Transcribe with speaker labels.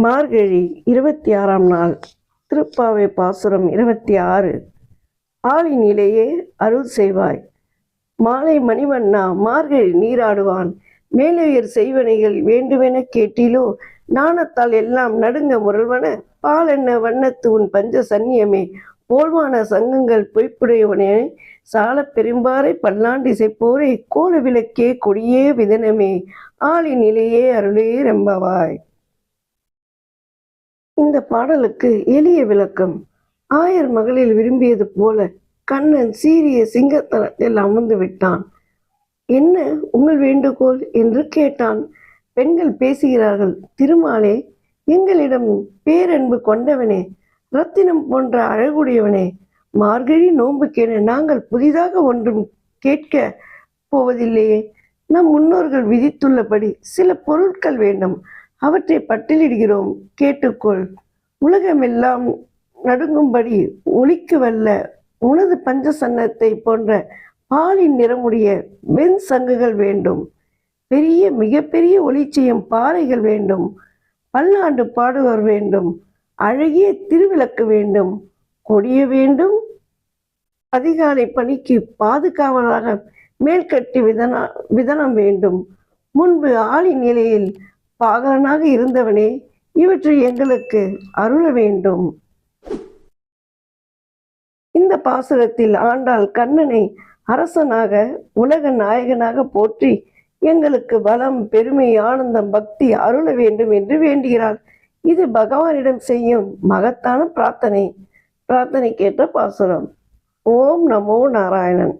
Speaker 1: மார்கழி 26ஆம் நாள். திருப்பாவை பாசுரம் 26. ஆளினிலேயே அருள் செய்வாய். மாலை மணிவண்ணா மார்கழி நீராடுவான். மேலுயிர் செய்வனைகள் வேண்டுமென கேட்டிலோ, நாணத்தால் எல்லாம் நடுங்க முரல்வன. பாலென்ன வண்ணத்து உன் பஞ்ச சன்னியமே, போல்வான சங்கங்கள் பொய்ப்புடையவனே. சாலப் பெரும்பாறை பல்லாண்டு இசைப்போரே, கோல விளக்கே கொடியே விதனமே, ஆளினிலேயே அருளே ரெம்பவாய். இந்த பாடலுக்கு எளிய விளக்கம். ஆயர் மகளில் விரும்பியது போல கண்ணன் சீரிய சிங்கத்தனத்தில் அமர்ந்து விட்டான். என்ன உங்கள் வேண்டுகோள் என்று கேட்டான். பெண்கள் பேசுகிறார்கள். திருமாலே, எங்களிடம் பேரன்பு கொண்டவனே, ரத்தினம் போன்ற அழகுடையவனே, மார்கழி நோன்புக்கென நாங்கள் புதிதாக ஒன்றும் கேட்க போவதில்லையே. நம் முன்னோர்கள் விதித்துள்ளபடி சில பொருட்கள் வேண்டும். அவற்றை பட்டியலிடுகிறோம், கேட்டுக்கொள். உலகமெல்லாம் நடுங்கும்படி ஒலிக்கு வல்ல உனது பஞ்சசன்னத்தை போன்ற பாலின் நிறமுடைய வெண் சங்குகள் வேண்டும். மிகப்பெரிய ஒலி செய்யும் பாறைகள் வேண்டும். பல்லாண்டு பாடுவர் வேண்டும். அழகிய திருவிளக்கு வேண்டும். கொடிய வேண்டும். அதிகாலை பணிக்கு பாதுகாவலாக மேல்கட்டி விதனம் வேண்டும். முன்பு ஆளின் நிலையில் பாகலனாக இருந்தவனே, இவற்றை எங்களுக்கு அருள வேண்டும். இந்த பாசுரத்தில் ஆண்டாள் கண்ணனை அரசனாக உலக நாயகனாக போற்றி எங்களுக்கு பலம், பெருமை, ஆனந்தம், பக்தி அருள வேண்டும் என்று வேண்டுகிறாள். இது பகவானிடம் செய்யும் மகத்தான பிரார்த்தனைக்கேற்ற பாசுரம். ஓம் நமோ நாராயணன்.